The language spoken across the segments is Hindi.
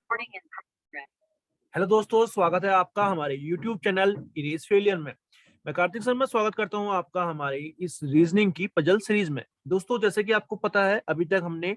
हेलो दोस्तों, स्वागत है आपका हमारे YouTube चैनल इरेज फेलियर में। मैं कार्तिक शर्मा स्वागत करता हूं आपका हमारी इस रीजनिंग की पजल सीरीज में। दोस्तों, जैसे कि आपको पता है, अभी तक हमने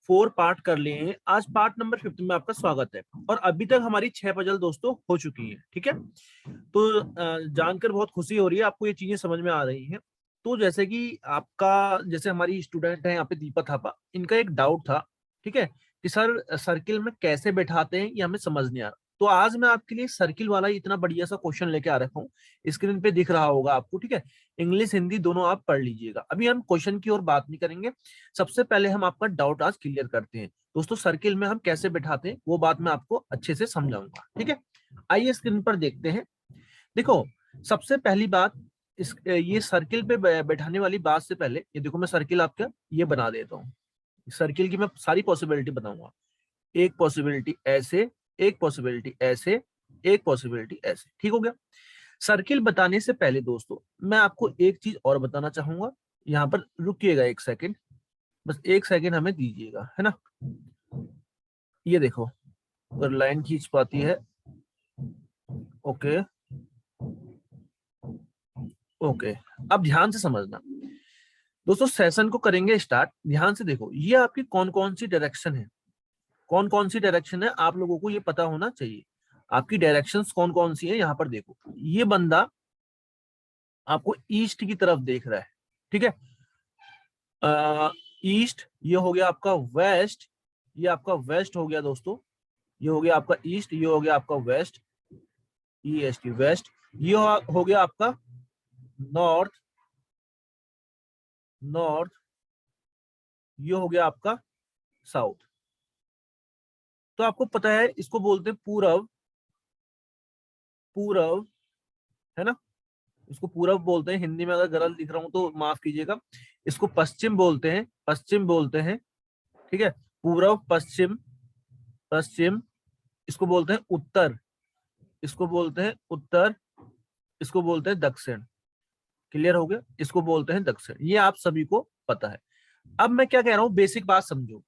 4 पार्ट कर लिए हैं। आज पार्ट नंबर 5 में आपका स्वागत है और अभी तक हमारी 6 पजल दोस्तों हो चुकी हैं। ठीक है, तो जानकर बहुत खुशी हो रही है, आपको ये चीजें समझ में आ रही हैं। तो जैसे कि आपका, जैसे हमारी स्टूडेंट है यहाँ पे दीपा थापा, इनका एक डाउट था, ठीक है, कि सर सर्किल में कैसे बैठाते हैं ये हमें समझ नहीं आ रहा। तो आज मैं आपके लिए सर्किल वाला इतना बढ़िया सा क्वेश्चन लेके आ रखा हूँ, स्क्रीन पे दिख रहा होगा आपको। ठीक है, इंग्लिश हिंदी दोनों आप पढ़ लीजिएगा। अभी हम क्वेश्चन की ओर बात नहीं करेंगे, सबसे पहले हम आपका डाउट आज क्लियर करते हैं। दोस्तों, सर्किल में हम कैसे बैठाते हैं वो बात मैं आपको अच्छे से समझाऊंगा। ठीक है, आइए स्क्रीन पर देखते हैं। देखो, सबसे पहली बात, ये सर्किल पे बैठाने वाली बात से पहले ये देखो, मैं सर्किल आपका ये बना देता हूँ। सर्किल की मैं सारी पॉसिबिलिटी बताऊंगा। एक पॉसिबिलिटी ऐसे, एक पॉसिबिलिटी ऐसे, एक पॉसिबिलिटी ऐसे। ठीक हो गया। सर्किल बताने से पहले दोस्तों मैं आपको एक चीज और बताना चाहूंगा। यहाँ पर रुकिएगा एक सेकंड, बस एक सेकंड हमें दीजिएगा, है ना। ये देखो, अगर लाइन खींच पाती है। ओके ओके, अब ध्यान से समझना दोस्तों, सेशन को करेंगे स्टार्ट। ध्यान से देखो, ये आपकी कौन कौन सी डायरेक्शन है, कौन कौन सी डायरेक्शन है आप लोगों को ये पता होना चाहिए। आपकी डायरेक्शंस कौन कौन सी है। यहाँ पर देखो, ये बंदा आपको ईस्ट की तरफ देख रहा है। ठीक है, ईस्ट, ये हो गया आपका वेस्ट, ये आपका वेस्ट हो गया दोस्तों, ये हो गया आपका ईस्ट, ये हो गया आपका वेस्ट, ईएसटी वेस्ट, ये हो गया आपका नॉर्थ, नॉर्थ, ये हो गया आपका साउथ। तो आपको पता है इसको बोलते हैं पूरब, पूरब, है ना। इसको पूरब बोलते हैं। हिंदी में अगर गलत लिख रहा हूं तो माफ कीजिएगा। इसको पश्चिम बोलते हैं, पश्चिम बोलते हैं। ठीक है, पूरब, पश्चिम, पश्चिम। इसको बोलते हैं उत्तर, इसको बोलते हैं उत्तर, इसको बोलते हैं दक्षिण। क्लियर हो गया, इसको बोलते हैं दक्षिण। ये आप सभी को पता है। अब मैं क्या कह रहा हूं, बेसिक बात समझो।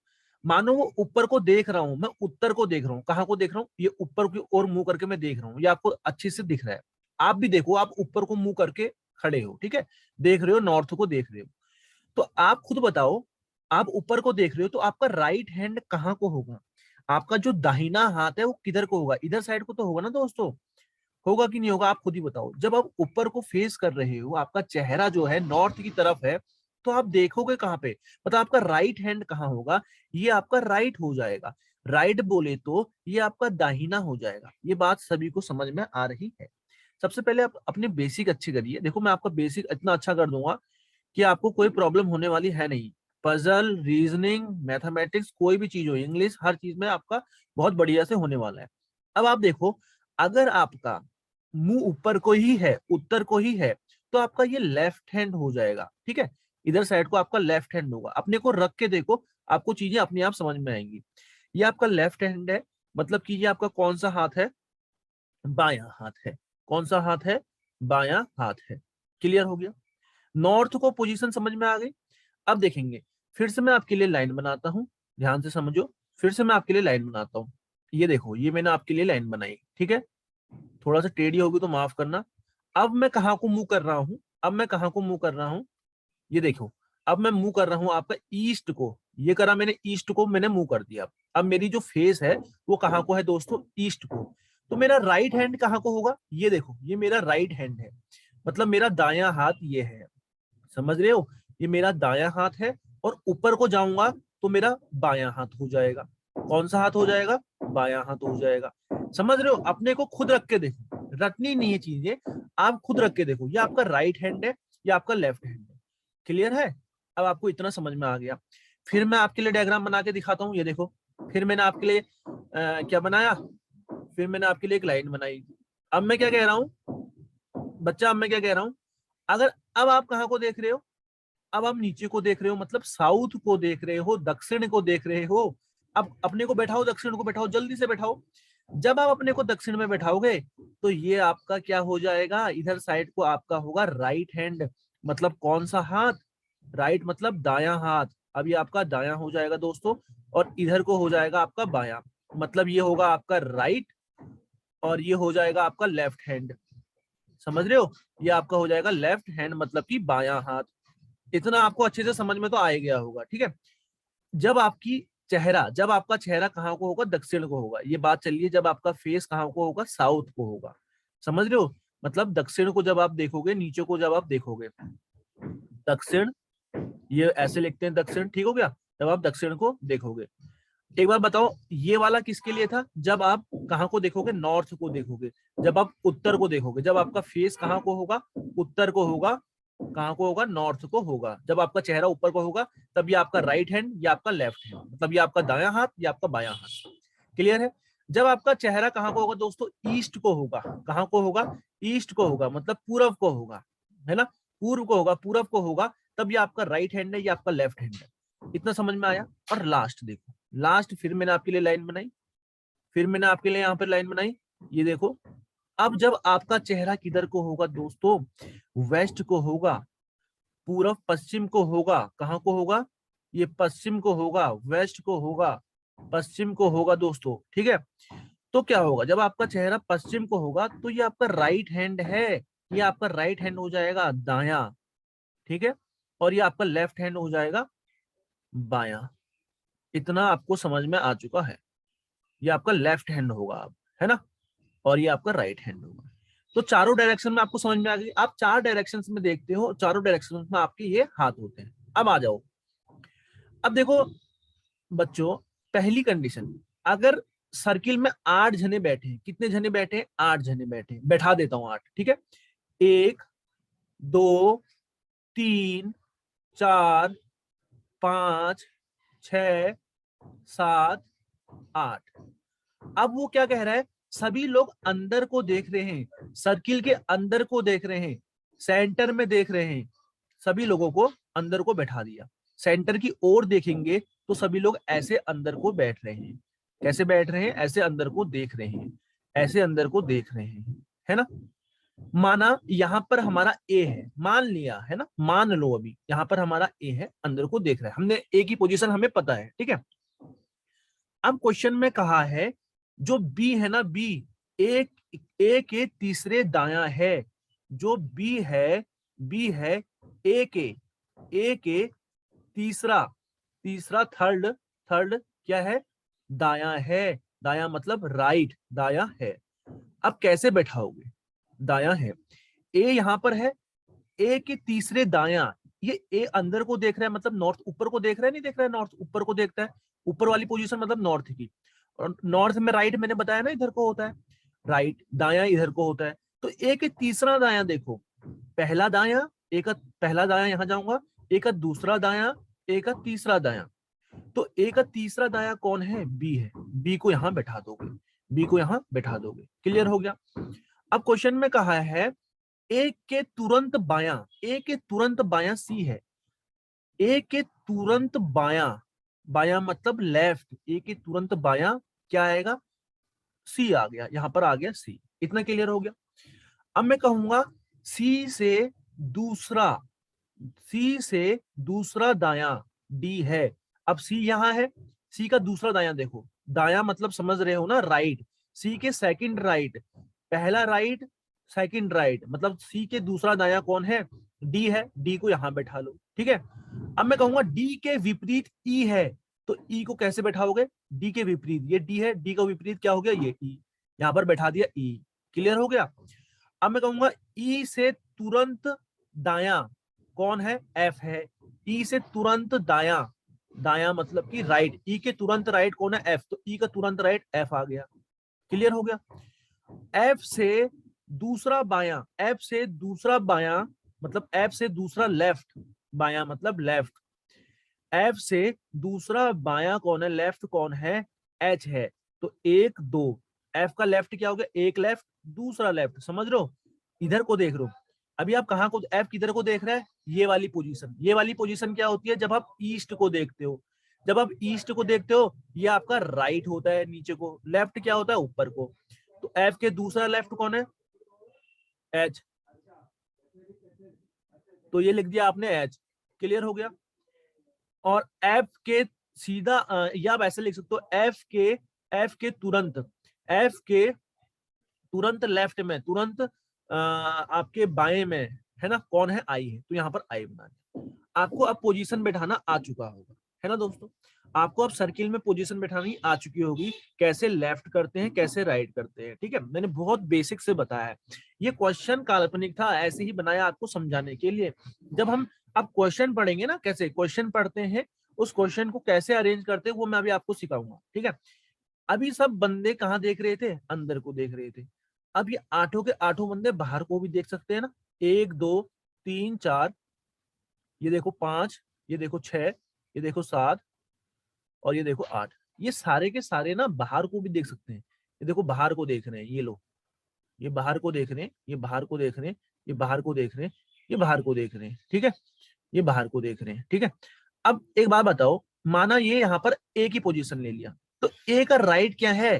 मानो वो ऊपर को देख रहा हूं, मैं उत्तर को देख रहा हूं। कहां को देख रहा हूं, ये ऊपर की ओर मुंह करके मैं देख रहा हूं। ये आपको अच्छे से दिख रहा है। आप भी देखो, आप ऊपर को मुंह करके खड़े हो, ठीक है, देख रहे हो, नॉर्थ को देख रहे हो। तो आप खुद बताओ, आप ऊपर को देख रहे हो तो आपका राइट हैंड कहाँ को होगा। आपका जो दाहिना हाथ है वो किधर को होगा, इधर साइड को तो होगा ना दोस्तों। होगा कि नहीं होगा, आप खुद ही बताओ। जब आप ऊपर को फेस कर रहे हो, आपका चेहरा जो है नॉर्थ की तरफ है, तो आप देखोगे कहाँ पे, मतलब आपका राइट हैंड कहाँ होगा। ये आपका राइट हो जाएगा। राइट बोले तो ये आपका दाहिना हो जाएगा। ये बात सभी को समझ में आ रही है। सबसे पहले आप अपने बेसिक अच्छे करिए। देखो, मैं आपका बेसिक इतना अच्छा कर दूंगा कि आपको कोई प्रॉब्लम होने वाली है नहीं। पजल, रीजनिंग, मैथमेटिक्स, कोई भी चीज हो, इंग्लिश, हर चीज में आपका बहुत बढ़िया से होने वाला है। अब आप देखो, अगर आपका मुंह ऊपर को ही है, उत्तर को ही है, तो आपका ये लेफ्ट हैंड हो जाएगा। ठीक है, इधर साइड को आपका लेफ्ट हैंड होगा। अपने को रख के देखो, आपको चीजें अपने आप समझ में आएंगी। ये आपका लेफ्ट हैंड है, मतलब कि ये आपका कौन सा हाथ है, बायां हाथ है। कौन सा हाथ है, बायां हाथ है। क्लियर हो गया। नॉर्थ को पोजीशन समझ में आ गई। अब देखेंगे, फिर से मैं आपके लिए लाइन बनाता हूं, ध्यान से समझो। फिर से मैं आपके लिए लाइन बनाता हूं। ये देखो, ये मैंने आपके लिए लाइन बनाई, ठीक है। थोड़ा सा टेढ़ी होगी तो माफ करना। अब मैं कहाँ को मुंह कर रहा हूँ, अब मैं कहाँ को मुंह कर रहा हूँ, ये देखो। अब मैं मुंह कर रहा हूँ आपका ईस्ट को। ये करा मैंने, ईस्ट को मैंने मुंह कर दिया। अब मेरी जो फेस है वो कहाँ को है दोस्तों, ईस्ट को। तो मेरा राइट हैंड कहाँ को होगा, ये देखो, ये मेरा राइट हैंड है, मतलब मेरा दायां हाथ ये है। समझ रहे हो, ये मेरा दायां हाथ है। और ऊपर को जाऊंगा तो मेरा बायां हाथ हो जाएगा। कौन सा हाथ हो जाएगा, बायां हाथ हो जाएगा। समझ रहे हो, अपने को खुद रख के देखो, रटनी नहीं है चीजें, आप खुद रख के देखो। ये आपका राइट हैंड है, ये आपका लेफ्ट हैंड है। क्लियर है। अब आपको इतना समझ में आ गया। फिर मैं आपके लिए डायग्राम बना के दिखाता हूँ। ये देखो, फिर मैंने आपके लिए क्या बनाया, फिर मैंने आपके लिए एक लाइन बनाई। अब मैं क्या कह रहा हूँ बच्चा, अब मैं क्या कह रहा हूँ, अगर अब आप कहाँ को देख रहे हो, अब आप नीचे को देख रहे हो, मतलब साउथ को देख रहे हो, दक्षिण को देख रहे हो। अब अपने को बैठाओ, दक्षिण को बैठाओ, जल्दी से बैठाओ। जब आप अपने को दक्षिण में बैठाओगे तो ये आपका क्या हो जाएगा, इधर साइड को आपका होगा राइट हैंड, मतलब कौन सा हाथ, राइट मतलब दायां हाथ। अब ये आपका दायां हो जाएगा दोस्तों, और इधर को हो जाएगा आपका बायां। मतलब ये होगा आपका राइट और ये हो जाएगा आपका लेफ्ट हैंड। समझ रहे हो, ये आपका हो जाएगा लेफ्ट हैंड मतलब कि बायां हाथ। इतना आपको अच्छे से समझ में तो आ ही गया होगा, ठीक है। जब आपका चेहरा कहाँ को होगा, दक्षिण को होगा, ये बात चलिए। जब आपका फेस कहाँ को होगा, साउथ को होगा। समझ रहे हो, मतलब दक्षिण को जब आप देखोगे, नीचे को जब आप देखोगे, दक्षिण, ये ऐसे लिखते हैं दक्षिण, ठीक हो गया। जब आप दक्षिण को देखोगे, एक बार बताओ ये वाला किसके लिए था, जब आप कहाँ को देखोगे, नॉर्थ को देखोगे। जब आप उत्तर को देखोगे, जब आपका फेस कहाँ को होगा, उत्तर को होगा। कहाँ को होगा, नॉर्थ को होगा। जब आपका चेहरा ऊपर को होगा, तब ये आपका राइट हैंड, ये आपका लेफ्ट हैंड, मतलब ये आपका दायां हाथ, ये आपका बायां हाथ। क्लियर है। जब आपका चेहरा कहाँ को होगा दोस्तों, ईस्ट को होगा। कहाँ को होगा, ईस्ट को होगा, मतलब पूरब को होगा, है ना। पूर्व को होगा, पूरब को होगा, तब ये आपका राइट हैंड है, ये आपका लेफ्ट हैंड है। इतना समझ में आया। और लास्ट देखो, लास्ट फिर मैंने आपके लिए लाइन बनाई, फिर मैंने आपके लिए यहाँ पर लाइन बनाई। ये देखो, अब जब आपका चेहरा किधर को होगा दोस्तों, वेस्ट को होगा, पूरब पश्चिम को होगा। कहाँ को होगा, ये पश्चिम को होगा, वेस्ट को होगा, पश्चिम को होगा दोस्तों, ठीक है। तो क्या होगा, जब आपका चेहरा पश्चिम को होगा, तो ये आपका राइट हैंड है, ये आपका राइट हैंड हो जाएगा दायां, ठीक है। और ये आपका लेफ्ट हैंड हो जाएगा बायां। इतना आपको समझ में आ चुका है। ये आपका लेफ्ट हैंड होगा अब, है ना, और ये आपका राइट हैंड होगा। तो चारों डायरेक्शन में आपको समझ में आ गई। आप चार डायरेक्शन में देखते हो, चारों डायरेक्शन में आपके ये हाथ होते हैं। अब आ जाओ, अब देखो बच्चों, पहली कंडीशन, अगर सर्किल में 8 जने बैठे हैं, कितने जने बैठे हैं, 8 जने बैठे हैं, बैठा देता हूं 8, ठीक है। 1 2 3 4 5 6 7 8। अब वो क्या कह रहा है, सभी लोग अंदर को देख रहे हैं, सर्किल के अंदर को देख रहे हैं, सेंटर में देख रहे हैं। सभी लोगों को अंदर को बैठा दिया, सेंटर की ओर देखेंगे तो सभी लोग ऐसे अंदर को बैठ रहे हैं। कैसे बैठ रहे हैं, ऐसे अंदर को देख रहे हैं, ऐसे अंदर को देख रहे हैं, है ना। माना यहां पर हमारा ए है, मान लिया है ना, मान लो अभी यहां पर हमारा ए है, अंदर को देख रहा है, हमने ए की पोजीशन हमें पता है, ठीक है। अब क्वेश्चन में कहा है, जो बी है ना, बी एक ए के तीसरे दायां है। जो बी है, बी है ए के तीसरा, तीसरा थर्ड, थर्ड क्या है, दायां है। दायां मतलब राइट, दायां है। अब कैसे बैठाओगे, दायां है, ए यहां पर है, ए के तीसरे दायां, ये ए अंदर को देख रहा है, मतलब नॉर्थ, ऊपर को देख रहा है, नहीं देख रहा है, नॉर्थ ऊपर को देखता है, ऊपर वाली पोजीशन मतलब नॉर्थ की। और नॉर्थ में राइट मैंने बताया ना इधर को होता है, राइट, दायां इधर को होता है। तो ए के तीसरा दायां देखो, पहला दायां, एक का पहला दायां यहां जाऊंगा, एक का दूसरा दायां, एक का तीसरा दायां। तो ए का तीसरा दायां कौन है, बी है, बी को यहां बैठा दोगे, बी को यहां बैठा दोगे। क्लियर हो गया। अब क्वेश्चन में कहा है, ए के तुरंत बायां, ए के तुरंत बायां सी है, ए के तुरंत बायां, बायां मतलब लेफ्ट, ए के तुरंत बायां क्या आएगा, सी आ गया, यहां पर आ गया सी। इतना क्लियर हो गया। अब मैं कहूंगा सी से दूसरा, सी से दूसरा दायां डी है। अब सी यहां है, सी का दूसरा दायां देखो, दायां मतलब समझ रहे हो ना, राइट। सी के सेकंड राइट, पहला राइट, सेकंड राइट, मतलब सी के दूसरा दायां कौन है, डी है, डी को यहां बैठा लो, ठीक है। अब मैं कहूंगा डी के विपरीत ई है, तो ई को कैसे बैठाओगे, डी के विपरीत, ये डी है, डी का विपरीत क्या हो गया, ये ई, यहां पर बैठा दिया ई। क्लियर हो गया। अब मैं कहूंगा ई से तुरंत दायां कौन है, एफ है। ई से तुरंत दायां, दायां मतलब कि राइट, ई के तुरंत राइट कौन है, एफ, तो ई का तुरंत राइट एफ आ गया। क्लियर हो गया। एफ से दूसरा बायां, एफ से दूसरा बायां मतलब एफ से दूसरा लेफ्ट, बायां मतलब लेफ्ट, एफ से दूसरा बायां कौन है, लेफ्ट कौन है, एच है। तो एक दो, एफ का लेफ्ट क्या हो गया, एक लेफ्ट, दूसरा लेफ्ट, समझ रहे हो, इधर को देख रहे हो। अभी आप कहाँ को, एफ किधर को देख रहा है, ये वाली पोजीशन, ये वाली पोजीशन क्या होती है, जब आप ईस्ट को देखते हो, जब आप ईस्ट को देखते हो, ये आपका राइट होता है नीचे को, लेफ्ट क्या होता है ऊपर को। तो एफ के दूसरा लेफ्ट कौन है, एच, तो ये लिख दिया आपने एच। क्लियर हो गया। और एफ के सीधा या आप ऐसे लिख सकते हो, एफ के, एफ के तुरंत लेफ्ट में, तुरंत आपके बाएं में है ना, कौन है, आई है, तो यहाँ पर आई बना दिया। आपको अब पोजीशन बैठाना आ चुका होगा, है ना दोस्तों, आपको अब सर्किल में पोजीशन बैठानी आ चुकी होगी, कैसे लेफ्ट करते हैं, कैसे राइट करते हैं, ठीक है। मैंने बहुत बेसिक से बताया है, ये क्वेश्चन काल्पनिक था, ऐसे ही बनाया आपको समझाने के लिए। जब हम अब क्वेश्चन पढ़ेंगे ना, कैसे क्वेश्चन पढ़ते हैं, उस क्वेश्चन को कैसे अरेंज करते हैं, वो मैं अभी आपको सिखाऊंगा, ठीक है। अभी सब बंदे कहाँ देख रहे थे, अंदर को देख रहे थे। अब ये आठों के आठों बंदे बाहर को भी देख सकते हैं ना, 1 2 3 4, ये देखो 5, ये देखो 6, ये देखो 7 और ये देखो 8, ये सारे के सारे ना बाहर को भी देख सकते हैं। ये देखो बाहर को देख रहे हैं, ये लो, ये बाहर को देख रहे हैं, ये बाहर को देख रहे हैं, ये बाहर को देख रहे हैं, ये बाहर को देख रहे हैं, ठीक है, ये बाहर को देख रहे हैं, ठीक है। अब एक बात बताओ, माना ये यहाँ पर ए की पोजीशन ले लिया, तो ए का राइट क्या है,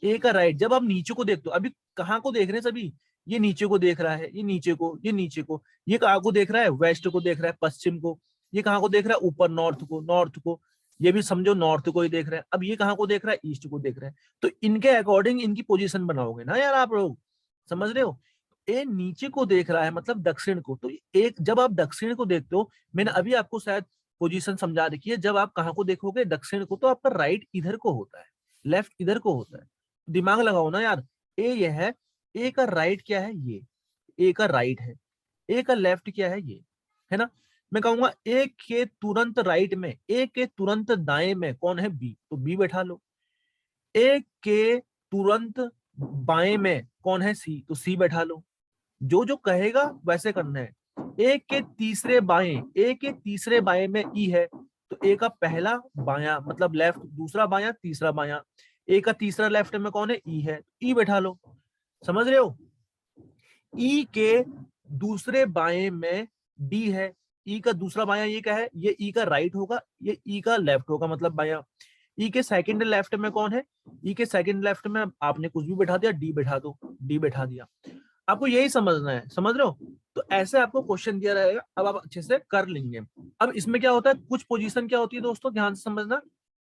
ए का राइट, जब आप नीचे को देखते हो, अभी कहाँ को देख रहे हैं सभी, ये नीचे को देख रहा है, ये नीचे को, ये नीचे को, ये कहाँ को देख रहा है, वेस्ट को देख रहा है, पश्चिम को, ये कहाँ को देख रहा है, ऊपर नॉर्थ को, ये भी समझो नॉर्थ को ही देख रहा है। अब ये कहाँ को देख रहा है, ईस्ट को देख रहा है। तो इनके अकॉर्डिंग इनकी पोजीशन बनाओगे ना यार, आप लोग समझ रहे हो। ए नीचे को देख रहा है मतलब दक्षिण को, तो एक जब आप दक्षिण को देखते हो, मैंने अभी आपको शायद पोजीशन समझा रखी है, जब आप कहाँ को देखोगे, दक्षिण को, तो आपका राइट इधर को होता है, लेफ्ट इधर को होता है। दिमाग लगाओ ना यार, ए ये है, ए का राइट क्या है, ये ए का राइट है, ए का लेफ्ट क्या है, ये है ना। मैं कहूंगा ए के तुरंत राइट में, ए के तुरंत दाएं में कौन है, बी, तो बी बैठा लो। ए के तुरंत बाएं में कौन है, सी, तो सी बैठा लो। जो जो कहेगा वैसे करना है। ए के तीसरे बाएं, ए के तीसरे बाएं में ई है, तो ए का पहला बायां मतलब लेफ्ट, दूसरा बायां, तीसरा बायां। ए का तीसरा लेफ्ट में कौन है, ई है, ई बैठा लो। समझ रहे हो। ई के दूसरे बाएं में डी है, ई का दूसरा बायां ये क्या है, ये ई का राइट होगा, ये ई का लेफ्ट होगा मतलब बायां। ई के सेकंड लेफ्ट में कौन है, ई के सेकंड लेफ्ट में आपने कुछ भी बैठा दिया, डी बैठा दो, डी बैठा दिया। आपको यही समझना है, समझ रहे हो। तो ऐसे आपको क्वेश्चन दिया रहेगा, अब आप अच्छे से कर लेंगे। अब इसमें क्या होता है, कुछ पोजीशन क्या होती है दोस्तों, ध्यान से समझना,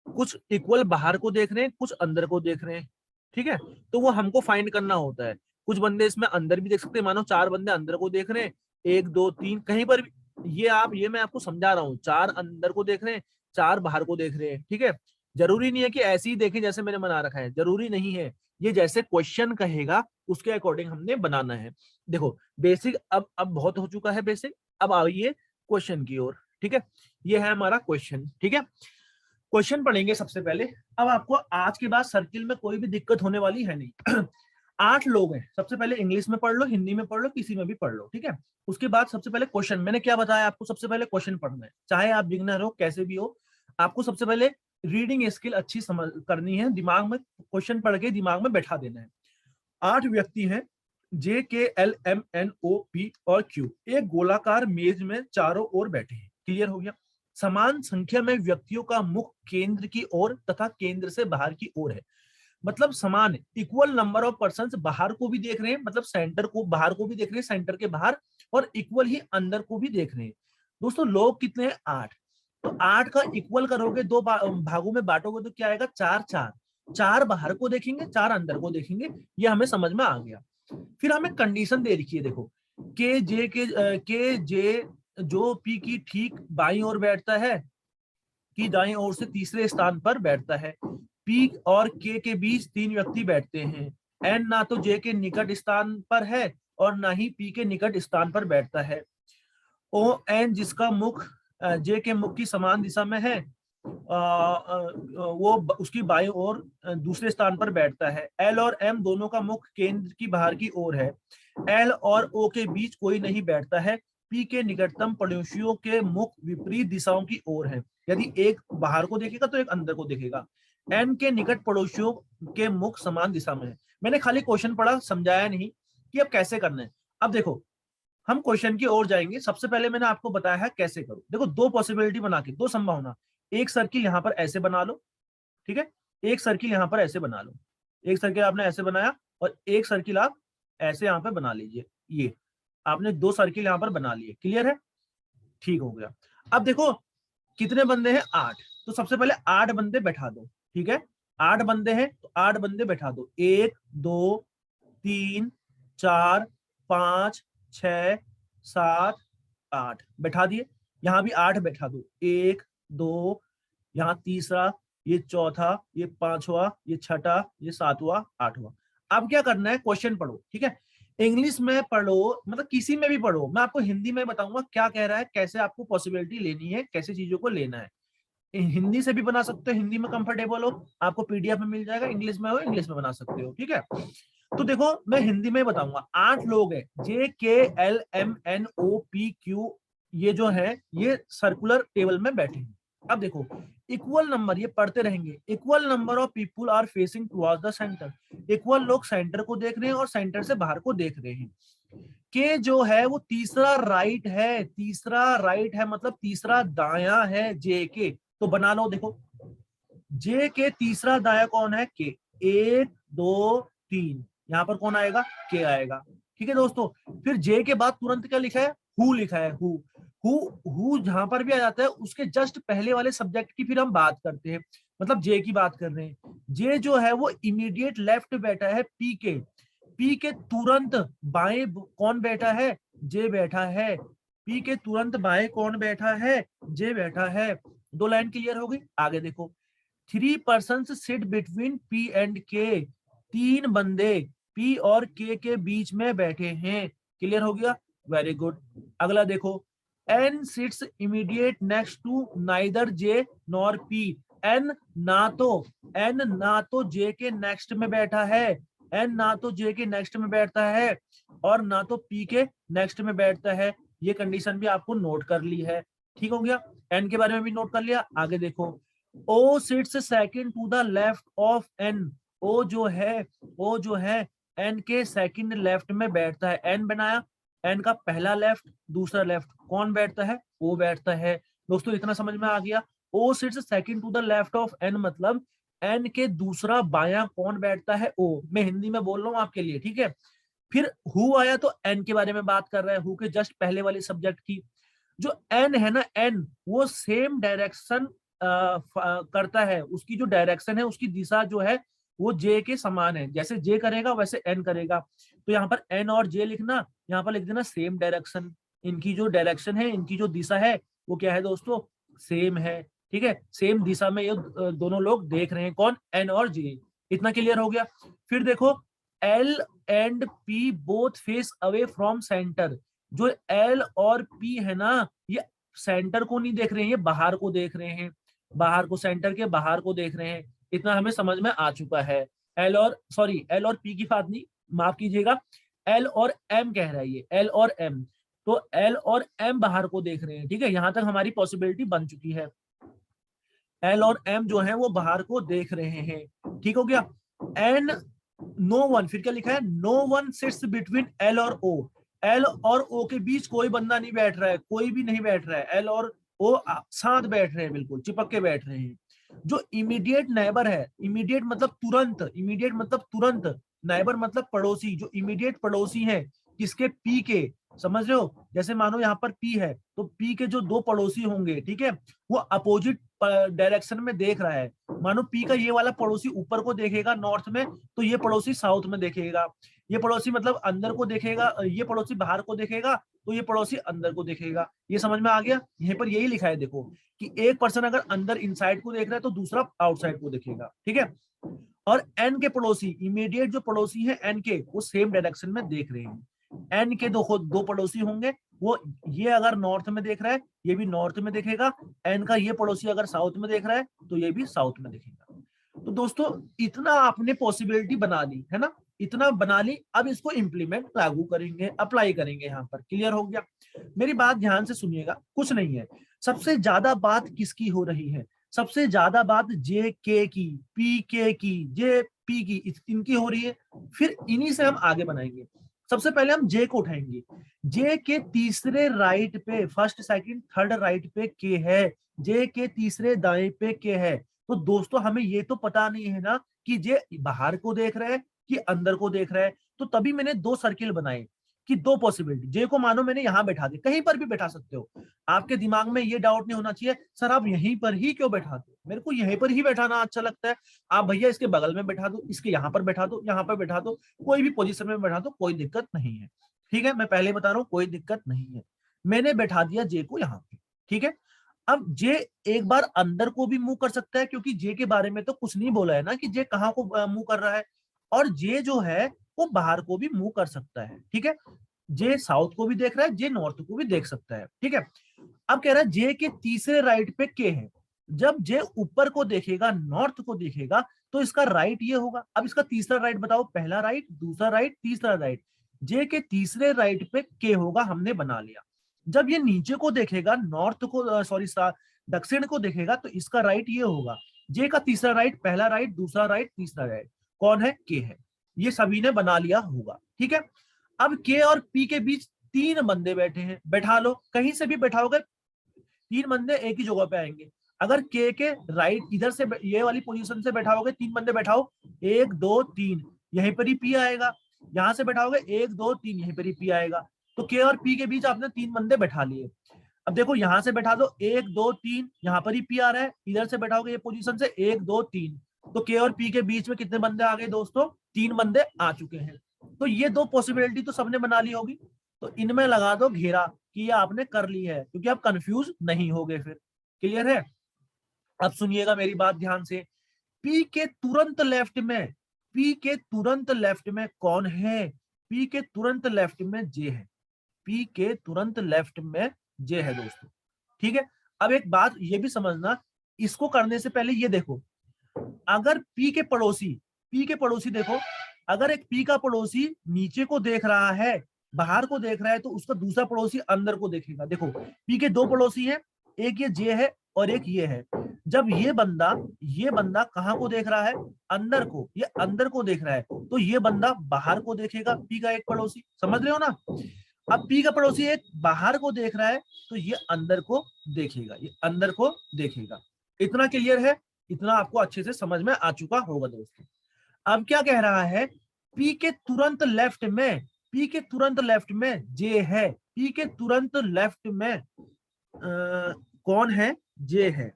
कुछ इक्वल बाहर को देख रहे हैं, कुछ अंदर को देख रहे हैं, ठीक है। तो वो हमको फाइंड करना होता है। कुछ बंदे इसमें अंदर भी देख सकते हैं, मानो 4 बंदे अंदर को देख रहे हैं, 1 2 3 कहीं पर भी, ये मैं आपको समझा रहा हूँ, 4 अंदर को देख रहे हैं, 4 बाहर को देख रहे हैं, ठीक है। जरूरी नहीं है कि ऐसे ही देखें जैसे मैंने बना रखा है, जरूरी नहीं है, ये जैसे क्वेश्चन कहेगा उसके अकॉर्डिंग हमने बनाना है। देखो बेसिक अब बहुत हो चुका है बेसिक, अब आइए क्वेश्चन की ओर, ठीक है। ये है हमारा क्वेश्चन, ठीक है। क्वेश्चन पढ़ेंगे सबसे पहले। अब आपको आज के बाद सर्किल में कोई भी दिक्कत होने वाली है नहीं। 8 लोग हैं, सबसे पहले इंग्लिश में पढ़ लो, हिंदी में पढ़ लो, किसी में भी पढ़ लो, ठीक है। उसके बाद सबसे पहले क्वेश्चन, मैंने क्या बताया आपको, सबसे पहले क्वेश्चन पढ़ना है, चाहे आप बिगनर हो कैसे भी हो, आपको सबसे पहले रीडिंग स्किल अच्छी समझ करनी है, दिमाग में क्वेश्चन पढ़ के दिमाग में बैठा देना है। 8 व्यक्ति हैं, J K L M N O P और क्यू, एक गोलाकार मेज में चारों ओर बैठे हैं। क्लियर हो गया। समान संख्या में व्यक्तियों का मुख केंद्र की ओर तथा केंद्र से बाहर की ओर है, मतलब समान इक्वल नंबर ऑफ पर्संस बाहर को भी देख रहे हैं, मतलब सेंटर को बाहर को भी देख रहे हैं, सेंटर के बाहर, और इक्वल ही अंदर को भी देख रहे हैं। दोस्तों लोग कितने हैं, 8, तो 8 का इक्वल करोगे, 2 भागों में बांटोगे तो क्या आएगा, 4 4, 4 बाहर को देखेंगे, 4 अंदर को देखेंगे, ये हमें समझ में आ गया। फिर हमें कंडीशन दे रखी है, देखो के जे जो पी की ठीक बाईं ओर बैठता है, की दाईं ओर से तीसरे स्थान पर बैठता है। पी और के बीच 3 व्यक्ति बैठते हैं। एन ना तो जे के निकट स्थान पर है और ना ही पी के निकट स्थान पर बैठता है। ओ एन जिसका मुख जे के मुख की समान दिशा में है, वो उसकी बाईं ओर दूसरे स्थान पर बैठता है। एल और एम दोनों का मुख केंद्र की बाहर की ओर है। एल और ओ के बीच कोई नहीं बैठता है। पी के निकटतम पड़ोसियों के मुख विपरीत दिशाओं की ओर है, यदि एक बाहर को देखेगा तो एक अंदर को देखेगा। एन के निकट पड़ोसियों के मुख समान दिशा में है। मैंने खाली क्वेश्चन पढ़ा, समझाया नहीं कि अब कैसे करना है। अब देखो हम क्वेश्चन की ओर जाएंगे। सबसे पहले मैंने आपको बताया है कैसे करो। देखो 2 पॉसिबिलिटी बना के, 2 संभावना, एक सर्किल यहाँ पर ऐसे बना लो, ठीक है, एक सर्किल यहाँ पर ऐसे बना लो, एक सर्किल आपने ऐसे बनाया और एक सर्किल आप ऐसे यहाँ पे बना लीजिए। ये आपने 2 सर्किल यहाँ पर बना लिए, क्लियर है, ठीक हो गया। अब देखो कितने बंदे हैं, 8, तो सबसे पहले 8 बंदे बैठा दो, ठीक है, 8 बंदे हैं तो 8 बंदे बैठा दो, 1 2 3 4 5 6 7 8 बैठा दिए। यहाँ भी 8 बैठा दो, 1 2, यहाँ तीसरा, ये चौथा, ये पांचवा, ये छठा, ये सातवां, आठवां। अब क्या करना है, क्वेश्चन पढ़ो, ठीक है। इंग्लिश में पढ़ो, मतलब किसी में भी पढ़ो, मैं आपको हिंदी में बताऊंगा क्या कह रहा है, कैसे आपको पॉसिबिलिटी लेनी है, कैसे चीजों को लेना है। हिंदी से भी बना सकते हो, हिंदी में कंफर्टेबल हो, आपको पीडीएफ में मिल जाएगा, इंग्लिश में हो इंग्लिश में बना सकते हो, ठीक है। तो देखो मैं हिंदी में बताऊंगा। 8 लोग हैं, JKLMNOPQ, ये जो है ये सर्कुलर टेबल में बैठे हैं। अब देखो इक्वल नंबर, ये पढ़ते रहेंगे, equal number of people are facing towards the centre. Equal लोग सेंटर को देख रहे हैं और सेंटर से बाहर को देख रहे हैं। के जो है वो तीसरा राइट है, तीसरा राइट है मतलब तीसरा दाया है जे के। तो बना लो, देखो जे के तीसरा दाया कौन है, के। 1 2 3, यहाँ पर कौन आएगा, के आएगा, ठीक है दोस्तों। फिर जे के बाद तुरंत क्या लिखा है, हु लिखा है, हु जहां पर भी आ जाता है उसके जस्ट पहले वाले सब्जेक्ट की फिर हम बात करते हैं, मतलब जे की बात कर रहे हैं। जे जो है वो इमीडिएट लेफ्ट बैठा है पी के, पी के तुरंत बाएं कौन बैठा है, जे बैठा है। पी के तुरंत बाएं कौन बैठा है, जे बैठा है। 2 लाइन क्लियर हो गई। आगे देखो, 3 persons sit between P and के, 3 बंदे पी और के बीच में बैठे हैं। क्लियर हो गया, वेरी गुड। अगला देखो, N sits immediate next to neither J nor P. N ना तो जे के नेक्स्ट में बैठा है, एन ना तो जे के नेक्स्ट में बैठता है और ना तो पी के नेक्स्ट में बैठता है। ये कंडीशन भी आपको नोट कर ली है, ठीक हो गया। एन के बारे में भी नोट कर लिया। आगे देखो, O sits second to the left of N। O जो है N के सेकंड लेफ्ट में बैठता है। N बनाया, N का पहला लेफ्ट दूसरा लेफ्ट कौन बैठता है, O बैठता है। दोस्तों इतना समझ में आ गया। O sits second to the left of N मतलब N के दूसरा बायां कौन बैठता है, O। मैं हिंदी में बोल रहा हूँ आपके लिए, ठीक है। फिर हु आया तो N के बारे में बात कर रहा है, हु के जस्ट पहले वाले सब्जेक्ट की। जो एन है ना, एन वो सेम डायरेक्शन करता है, उसकी जो डायरेक्शन है उसकी दिशा जो है वो जे के समान है, जैसे जे करेगा वैसे एन करेगा। तो यहाँ पर एन और जे लिखना, यहाँ पर लिख देना सेम डायरेक्शन। इनकी जो डायरेक्शन है, इनकी जो दिशा है वो क्या है दोस्तों, सेम है, ठीक है। सेम दिशा में ये दोनों लोग देख रहे हैं, कौन, एन और जे। इतना क्लियर हो गया। फिर देखो, L and P both face away from centre. जो एल और पी है ना, ये सेंटर को नहीं देख रहे हैं, ये बाहर को देख रहे हैं, बाहर को, सेंटर के बाहर को देख रहे हैं। इतना हमें समझ में आ चुका है। एल और पी की बात नहीं, माफ कीजिएगा, एल और एम कह रहा है ये, एल और एम। तो एल और एम बाहर को देख रहे हैं, ठीक है। यहां तक हमारी पॉसिबिलिटी बन चुकी है। एल और एम जो है वो बाहर को देख रहे हैं, ठीक हो गया। एन नो वन, फिर क्या लिखा है, no one sits between L और ओ। एल और ओ के बीच कोई बंदा नहीं बैठ रहा है, कोई भी नहीं बैठ रहा है। एल और ओ साथ बैठ रहे हैं, बिल्कुल चिपक के बैठ रहे हैं। जो इमीडिएट नेबर है, इमीडिएट मतलब तुरंत, इमीडिएट मतलब तुरंत, नेबर मतलब पड़ोसी, जो इमीडिएट पड़ोसी है किसके, पी के, समझ रहे हो। जैसे मानो यहाँ पर पी है तो पी के जो 2 पड़ोसी होंगे, ठीक है, वो अपोजिट डायरेक्शन में देख रहा है। मानो पी का ये वाला पड़ोसी ऊपर को देखेगा नॉर्थ में, तो ये पड़ोसी साउथ में देखेगा। ये पड़ोसी मतलब अंदर को देखेगा, ये पड़ोसी बाहर को देखेगा, तो ये पड़ोसी अंदर को देखेगा। ये समझ में आ गया। यहीं पर यही लिखा है देखो, कि एक पर्सन अगर अंदर इनसाइड को देख रहा है तो दूसरा आउटसाइड को देखेगा, ठीक है। और एन के पड़ोसी, इमीडिएट जो पड़ोसी है एन के, वो सेम डायरेक्शन में देख रहे हैं। एन के दो पड़ोसी होंगे, वो ये अगर नॉर्थ में देख रहा है, ये भी नॉर्थ में देखेगा। एन का ये पड़ोसी अगर साउथ में देख रहा है तो ये भी साउथ में देखेगा। तो दोस्तों इतना आपने पॉसिबिलिटी बना ली है ना, इतना बना ली। अब इसको इम्प्लीमेंट, लागू करेंगे, अप्लाई करेंगे। यहाँ पर क्लियर हो गया। मेरी बात ध्यान से सुनिएगा, कुछ नहीं है। सबसे ज्यादा बात किसकी हो रही है, सबसे ज्यादा बात जे के की, पी के की, जे पी की, इनकी हो रही है। फिर इन्हीं से हम आगे बनाएंगे। सबसे पहले हम जे को उठाएंगे। जे के तीसरे राइट पे, फर्स्ट सेकंड थर्ड राइट पे के है, जे के तीसरे दाएं पे के है। तो दोस्तों हमें ये तो पता नहीं है ना कि जे बाहर को देख रहा है कि अंदर को देख रहा है। तो तभी मैंने 2 सर्किल बनाए कि दो पॉसिबिलिटी, जे को मानो मैंने यहां बैठा दिया, कहीं पर भी बैठा सकते हो, आपके दिमाग में ये डाउट नहीं होना चाहिए सर आप यहीं पर ही क्यों बैठाते हो, मेरे को यहीं पर ही बैठाना अच्छा लगता है, आप भैया इसके बगल में बैठा दो, इसके यहाँ पर बैठा दो, यहाँ पर बैठा दो, कोई भी पोजीशन में बैठा दो, कोई दिक्कत नहीं है। ठीक है, मैं पहले बता रहा हूँ कोई दिक्कत नहीं है। मैंने बैठा दिया जे को यहाँ पे। ठीक है, अब जे एक बार अंदर को भी मूव कर सकता है, क्योंकि जे के बारे में तो कुछ नहीं बोला है ना कि जे कहाँ को मूव कर रहा है, और जे जो है वो बाहर को भी मूव कर सकता है। ठीक है, जे साउथ को भी देख रहा है, जे नॉर्थ को भी देख सकता है। ठीक है, अब कह रहा है जे के तीसरे राइट पे के है, जब जे ऊपर को देखेगा, नॉर्थ को देखेगा, तो इसका राइट ये होगा। अब इसका तीसरा राइट बताओ, पहला राइट, दूसरा राइट, तीसरा राइट। जे के तीसरे राइट पे के होगा, हमने बना लिया। जब ये नीचे को देखेगा, नॉर्थ को सॉरी दक्षिण को देखेगा, तो इसका राइट ये होगा। जे का तीसरा राइट, पहला राइट, दूसरा राइट, तीसरा राइट, कौन है? के है। ये सभी ने बना लिया होगा। ठीक है, अब के और पी के बीच तीन बंदे बैठे हैं, बैठा लो, कहीं से भी बैठाओगे तीन बंदे एक ही जगह पे आएंगे। अगर के राइट इधर से ये वाली पोजीशन से बैठाओगे, तीन बंदे बैठाओ, एक दो तीन, यहीं पर ही पी आएगा। यहां से बैठाओगे एक दो तीन, यहीं पर ही पी आएगा। तो के और पी के बीच आपने तीन बंदे बैठा लिए। अब देखो यहां से बैठा दो, एक दो तीन, यहाँ पर ही पी आ रहा है, इधर से बैठाओगे ये पोजीशन से, एक दो तीन, तो के और पी के बीच में कितने बंदे आ गए दोस्तों? तीन बंदे आ चुके हैं। तो ये दो पॉसिबिलिटी तो सबने बना ली होगी, तो इनमें लगा दो घेरा कि ये आपने कर ली है, क्योंकि आप कंफ्यूज नहीं होगे फिर। क्लियर है? अब सुनिएगा मेरी बात ध्यान से। पी के तुरंत लेफ्ट में, पी के तुरंत लेफ्ट में कौन है? पी के तुरंत लेफ्ट में जे है। पी के तुरंत लेफ्ट में जे है दोस्तों। ठीक है, अब एक बात ये भी समझना, इसको करने से पहले ये देखो, अगर पी के पड़ोसी देखो, अगर एक पी का पड़ोसी नीचे को देख रहा है, बाहर को देख रहा है, तो उसका दूसरा पड़ोसी अंदर को देखेगा। देखो पी के दो पड़ोसी हैं, एक ये जे है और एक ये है। जब ये बंदा कहाँ को देख रहा है? अंदर को, ये अंदर को देख रहा है, तो ये बंदा बाहर को देखेगा, पी का एक पड़ोसी। समझ रहे हो ना? अब पी का पड़ोसी एक बाहर को देख रहा है, तो ये अंदर को देखेगा, ये अंदर को देखेगा। इतना क्लियर है? इतना आपको अच्छे से समझ में आ चुका होगा दोस्तों। अब क्या कह रहा है? पी के तुरंत लेफ्ट में, पी के तुरंत लेफ्ट में जे है, पी के तुरंत लेफ्ट में कौन है? जे है।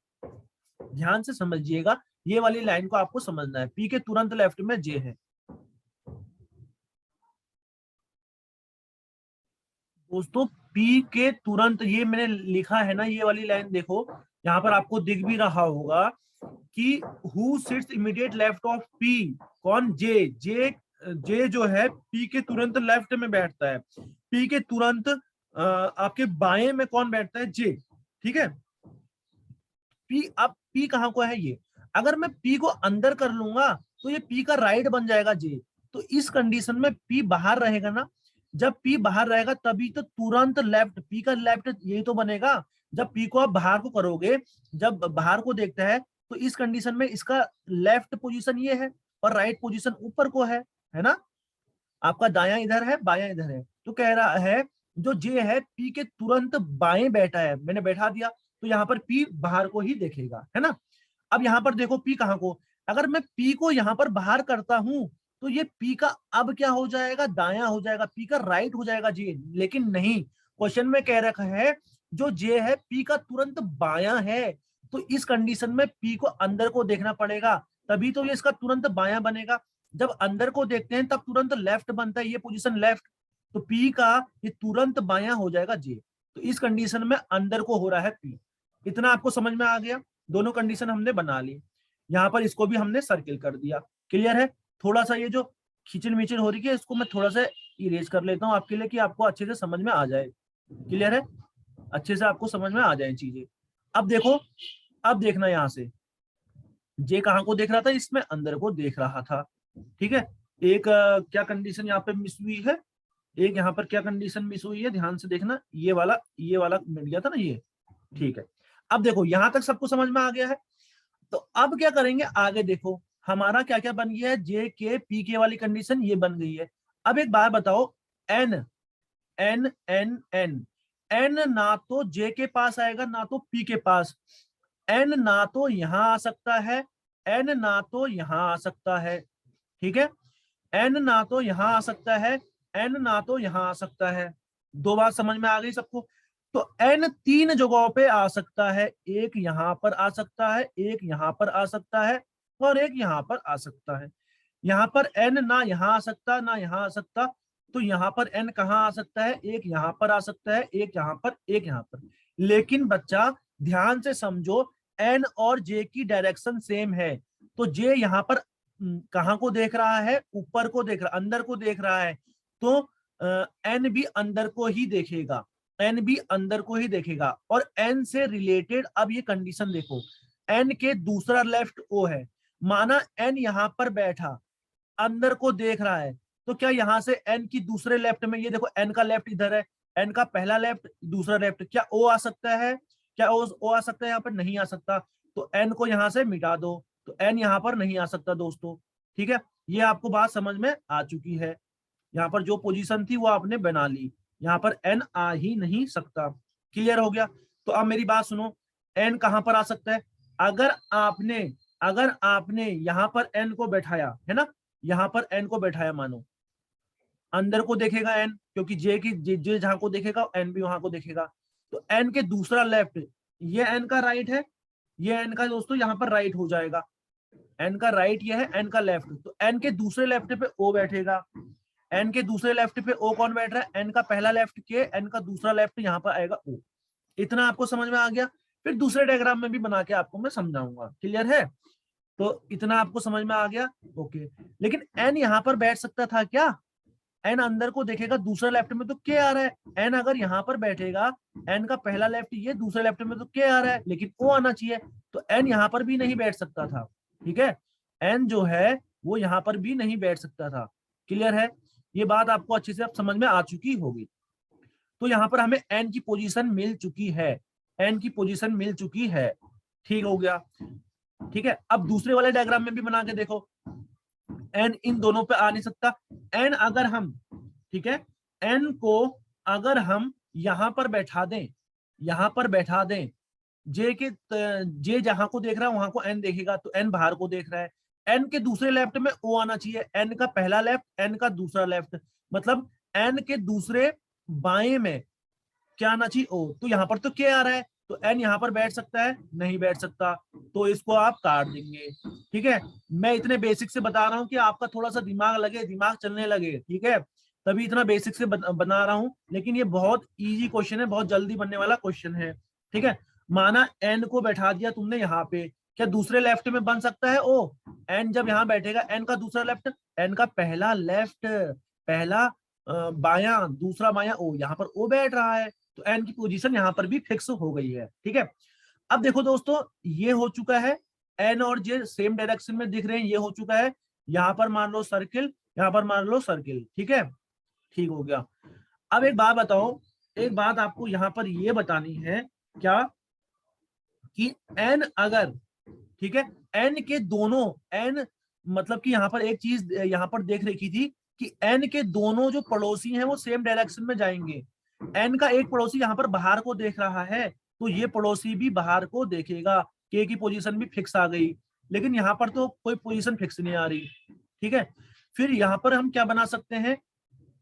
ध्यान से समझिएगा, ये वाली लाइन को आपको समझना है, पी के तुरंत लेफ्ट में जे है। दोस्तों पी के तुरंत, ये मैंने लिखा है ना, ये वाली लाइन देखो, यहाँ पर आपको दिख भी रहा होगा कि who sits immediate left of P, कौन? जे। जे जो है पी के तुरंत लेफ्ट में बैठता है। पी के तुरंत आपके बाएं में कौन बैठता है? जे। ठीक है, पी, अब पी कहाँ को है? ये। अगर मैं पी को अंदर कर लूंगा तो ये पी का राइट बन जाएगा जे। तो इस कंडीशन में पी बाहर रहेगा ना, जब पी बाहर रहेगा तभी तो तुरंत लेफ्ट, पी का लेफ्ट यही तो बनेगा। जब पी को आप बाहर को करोगे, जब बाहर को देखता है, तो इस कंडीशन में इसका लेफ्ट पोजीशन ये है और राइट पोजीशन ऊपर को है ना? आपका दायां इधर है, बायां इधर है, तो कह रहा है जो जे है पी के तुरंत बाएं बैठा है, मैंने बैठा दिया, तो यहाँ पर पी बाहर को ही देखेगा, है ना? अब यहाँ पर देखो पी कहाँ को, अगर मैं पी को यहाँ पर बाहर करता हूं, तो ये पी का अब क्या हो जाएगा? दायां हो जाएगा, पी का राइट हो जाएगा जे। लेकिन नहीं, क्वेश्चन में कह रखा है जो जे है पी का तुरंत बायां है, तो इस कंडीशन में पी को अंदर को देखना पड़ेगा, तभी तो ये इसका तुरंत बायां बनेगा। जब अंदर को देखते हैं तब तुरंत लेफ्ट बनता है, ये पोजीशन लेफ्ट, तो पी का ये तुरंत बायां हो जाएगा जे। तो इस कंडीशन में अंदर को हो रहा है पी। इतना आपको समझ में आ गया? दोनों कंडीशन हमने बना ली, यहाँ पर इसको भी हमने सर्किल कर दिया। क्लियर है? थोड़ा सा ये जो खिचड़ मिचड़ हो रही है इसको मैं थोड़ा सा इरेज कर लेता हूँ आपके लिए, कि आपको अच्छे से समझ में आ जाए। क्लियर है? अच्छे से आपको समझ में आ जाए चीजें। अब देखो, अब देखना यहाँ से, जे कहाँ को देख रहा था? इसमें अंदर को देख रहा था। ठीक है, एक क्या कंडीशन यहाँ पे मिस हुई है? एक यहाँ पर क्या कंडीशन मिस हुई है? ध्यान से देखना, ये वाला मिल गया था ना ये। ठीक है, अब देखो यहां तक सबको समझ में आ गया है। तो अब क्या करेंगे आगे? देखो हमारा क्या क्या बन गया है, जे के पी के वाली कंडीशन ये बन गई है। अब एक बात बताओ, N N N N N ना तो जे के पास आएगा ना तो पी के पास। एन ना तो यहां आ सकता है, एन ना तो यहां आ सकता है। ठीक है, एन ना तो यहां आ सकता है, एन ना तो यहाँ आ सकता है, दो बात समझ में आ गई सबको। तो एन तीन जगहों पे आ सकता है, एक यहाँ पर आ सकता है, एक यहाँ पर आ सकता है, और एक यहाँ पर आ सकता है। यहाँ पर एन ना यहाँ आ सकता ना यहाँ आ सकता, तो यहाँ पर एन कहाँ आ सकता है, एक यहाँ पर आ सकता है, एक यहाँ पर, एक यहाँ पर। लेकिन बच्चा ध्यान से समझो, एन और जे की डायरेक्शन सेम है। तो जे यहाँ पर कहाँ को देख रहा है, ऊपर को देख रहा, अंदर को देख रहा है। तो एन भी अंदर को ही देखेगा, एन भी अंदर को ही देखेगा। और एन से रिलेटेड अब ये कंडीशन देखो, एन के दूसरा लेफ्ट ओ है, माना एन यहाँ पर बैठा अंदर को देख रहा है, तो क्या यहाँ से एन की दूसरे लेफ्ट में, ये देखो एन का लेफ्ट इधर है, एन का पहला लेफ्ट दूसरा लेफ्ट, क्या ओ आ सकता है, क्या ओ आ सकता है, यहाँ पर नहीं आ सकता। तो एन को यहाँ से मिटा दो, तो एन यहाँ पर नहीं आ सकता दोस्तों। ठीक है, ये आपको बात समझ में आ चुकी है। यहाँ पर जो पोजीशन थी वो आपने बना ली, यहाँ पर एन आ ही नहीं सकता। क्लियर हो गया। तो अब मेरी बात सुनो, एन कहाँ पर आ सकता है, अगर आपने यहाँ पर एन को बैठाया है ना, यहाँ पर एन को बैठाया, मानो अंदर को देखेगा एन, क्योंकि जे जहां को देखेगा एन भी वहां को देखेगा। तो एन के दूसरा लेफ्ट, ये एन का राइट है, ये एन का दोस्तों यहाँ पर राइट हो जाएगा। एन का राइट ये है, एन का लेफ्ट, तो एन के दूसरे लेफ्ट पे ओ बैठेगा। एन के दूसरे लेफ्ट पे ओ कौन बैठ रहा है, एन का पहला लेफ्ट के, एन का दूसरा लेफ्ट यहाँ पर आएगा ओ। इतना आपको समझ में आ गया। फिर दूसरे डायग्राम में भी बना के आपको मैं समझाऊंगा। क्लियर है। तो इतना आपको समझ में आ गया। ओके, लेकिन एन यहाँ पर बैठ सकता था क्या, एन अंदर को देखेगा दूसरा लेफ्ट में तो के आ रहा है, एन अगर यहाँ पर बैठेगा, एन का पहला लेफ्ट ये, दूसरे लेफ्ट में तो के आ रहा है, लेकिन ओ आना चाहिए, तो एन यहाँ पर भी नहीं बैठ सकता था। ठीक है, एन जो है वो यहाँ पर भी नहीं बैठ सकता था। क्लियर है, ये बात आपको अच्छे से अब समझ में आ चुकी होगी। तो यहाँ पर हमें एन की पोजीशन मिल चुकी है, एन की पोजीशन मिल चुकी है। ठीक हो गया। ठीक है, अब दूसरे वाले डायग्राम में भी बना के देखो, एन इन दोनों पे आ नहीं सकता। एन अगर हम, ठीक है, एन को अगर हम यहां पर बैठा दें, यहां पर बैठा दें, जे जहां को देख रहा है वहां को एन देखेगा, तो एन बाहर को देख रहा है। एन के दूसरे लेफ्ट में ओ आना चाहिए, एन का पहला लेफ्ट, एन का दूसरा लेफ्ट, मतलब एन के दूसरे बाएं में क्या आना चाहिए, ओ। तो यहाँ पर तो क्या आ रहा है, तो एन यहाँ पर बैठ सकता है, नहीं बैठ सकता, तो इसको आप काट देंगे। ठीक है, मैं इतने बेसिक से बता रहा हूँ कि आपका थोड़ा सा दिमाग लगे, दिमाग चलने लगे। ठीक है, तभी इतना बेसिक से बना रहा हूँ, लेकिन ये बहुत इजी क्वेश्चन है, बहुत जल्दी बनने वाला क्वेश्चन है। ठीक है, माना एन को बैठा दिया तुमने यहाँ पे, क्या दूसरे लेफ्ट में बन सकता है ओ, एन जब यहाँ बैठेगा, एन का दूसरा लेफ्ट, एन का पहला लेफ्ट, पहला बाया, दूसरा बाया ओ, यहाँ पर ओ बैठ रहा है, तो एन की पोजीशन यहाँ पर भी फिक्स हो गई है। ठीक है, अब देखो दोस्तों, ये हो चुका है, एन और जे सेम डायरेक्शन में दिख रहे हैं, ये हो चुका है। यहाँ पर मान लो सर्किल, यहाँ पर मान लो सर्किल। ठीक है, ठीक हो गया। अब एक बात बताओ, एक बात आपको यहाँ पर ये बतानी है क्या, कि एन अगर, ठीक है, एन के दोनों, एन मतलब कि यहाँ पर एक चीज यहाँ पर देख रखी थी कि एन के दोनों जो पड़ोसी हैं वो सेम डायरेक्शन में जाएंगे। एन का एक पड़ोसी यहाँ पर बाहर को देख रहा है, तो ये पड़ोसी भी बाहर को देखेगा, के की पोजीशन भी फिक्स आ गई। लेकिन यहाँ पर तो कोई पोजीशन फिक्स नहीं आ रही। ठीक है, फिर यहाँ पर हम क्या बना सकते हैं,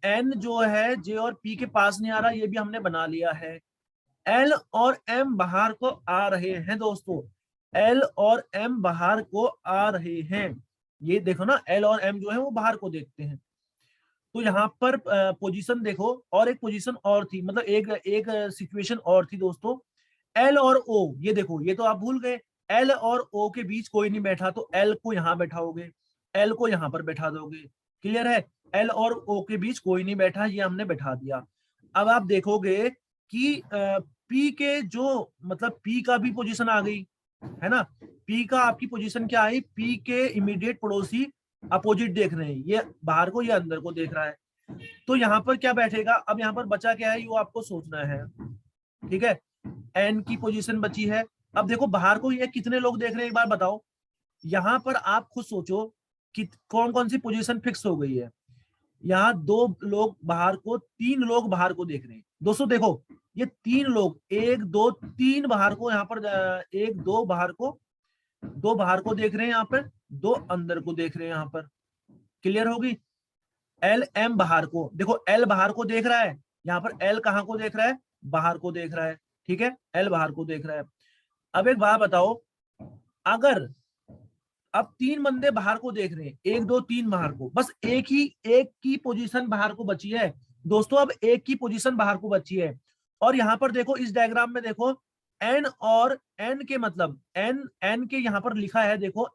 एन जो है जे और पी के पास नहीं आ रहा, ये भी हमने बना लिया है। एल और एम बाहर को आ रहे हैं दोस्तों, एल और एम बाहर को आ रहे हैं। ये देखो ना, एल और एम जो है वो बाहर को देखते हैं। तो यहाँ पर पोजीशन देखो, और एक पोजीशन और थी, मतलब एक एक सिचुएशन और थी दोस्तों, एल और ओ, ये देखो, ये तो आप भूल गए, एल और ओ के बीच कोई नहीं बैठा, तो एल को यहाँ बैठाओगे, एल को यहाँ पर बैठा दोगे। क्लियर है, एल और ओ के बीच कोई नहीं बैठा, ये हमने बैठा दिया। अब आप देखोगे कि पी के जो, मतलब पी का भी पोजीशन आ गई है ना, पी का आपकी पोजीशन क्या आई, पी के इमीडिएट पड़ोसी अपोजिट देख रहे हैं, ये बाहर को, ये अंदर को देख रहा है। तो यहाँ पर क्या बैठेगा, अब यहाँ पर बचा क्या है, वो आपको सोचना है। ठीक है, एन की पोजीशन बची है। अब देखो बाहर को ये कितने लोग देख रहे हैं, एक बार बताओ। यहाँ पर आप खुद सोचो कि कौन कौन सी पोजीशन फिक्स हो गई है। यहाँ दो लोग बाहर को, तीन लोग बाहर को देख रहे हैं दोस्तों। देखो ये तीन लोग, एक दो तीन बाहर को, यहाँ पर एक दो बाहर को, दो बाहर को देख रहे हैं, यहाँ पर दो अंदर को देख रहे हैं यहाँ पर। क्लियर होगी। एल एम बाहर को, देखो एल बाहर को देख रहा है, यहाँ पर एल कहाँ को देख रहा है, बाहर को देख रहा है, ठीक है, एल बाहर को देख रहा है। अब एक बात बताओ, अगर अब 3 बंदे बाहर को देख रहे हैं, 1 2 3 बाहर को, बस एक की पोजीशन बाहर को बची है दोस्तों, अब एक की पोजीशन बाहर को बची है। और यहाँ पर देखो इस डायग्राम में देखो एन और एन के मतलब एन के यहाँ पर लिखा है, देखो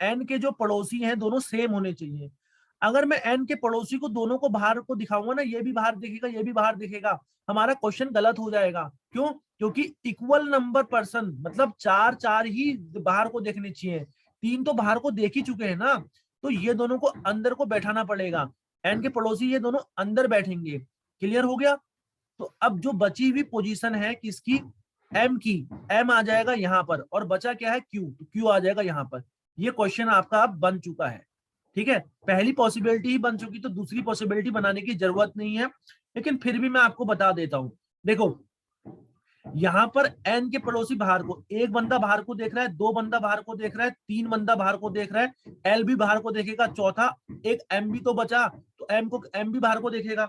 एन के जो पड़ोसी हैं दोनों सेम होने चाहिए। अगर मैं एन के पड़ोसी को दोनों को बाहर को दिखाऊंगा ना, ये भी बाहर दिखेगा, ये भी बाहर दिखेगा, हमारा क्वेश्चन गलत हो जाएगा। क्यों? क्योंकि इक्वल नंबर पर्सन मतलब 4 4 ही बाहर को देखने चाहिए, 3 तो बाहर को देख ही चुके हैं ना, तो ये दोनों को अंदर को बैठाना पड़ेगा, एन के पड़ोसी ये दोनों अंदर बैठेंगे। क्लियर हो गया? तो अब जो बची हुई पोजीशन है किसकी, एम की, एम आ जाएगा यहाँ पर, और बचा क्या है, क्यू, तो क्यू आ जाएगा यहाँ पर। ये क्वेश्चन आपका अब बन चुका है, ठीक है, पहली पॉसिबिलिटी ही बन चुकी, तो दूसरी पॉसिबिलिटी बनाने की जरूरत नहीं है, लेकिन फिर भी मैं आपको बता देता हूं। देखो यहाँ पर एन के पड़ोसी बाहर को, एक बंदा बाहर को देख रहा है, 2 बंदा बाहर को देख रहा है, 3 बंदा बाहर को देख रहा है, एल भी बाहर को देखेगा, चौथा एक एम भी तो बचा, तो एम भी बाहर को देखेगा,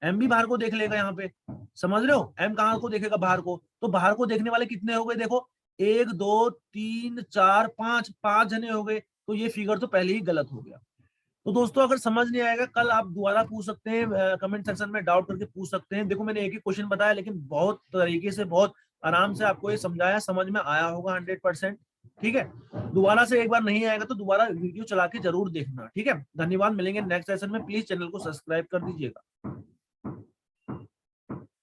एम भी बाहर को देख लेगा। यहाँ पे समझ रहे हो, एम कहाँ को देखेगा, बाहर को, तो बाहर को देखने वाले कितने हो गए, देखो 1 2 3 4 5, 5 जने हो गए, तो ये फिगर तो पहले ही गलत हो गया। तो दोस्तों अगर समझ नहीं आएगा, कल आप दोबारा पूछ सकते हैं, कमेंट सेक्शन में डाउट करके पूछ सकते हैं। देखो मैंने एक ही क्वेश्चन बताया, लेकिन बहुत तरीके से, बहुत आराम से आपको ये समझाया, समझ में आया होगा 100%। ठीक है, दोबारा से एक बार नहीं आएगा तो दोबारा वीडियो चला के जरूर देखना। ठीक है, धन्यवाद, मिलेंगे नेक्स्ट सेशन में, प्लीज चैनल को सब्सक्राइब कर दीजिएगा।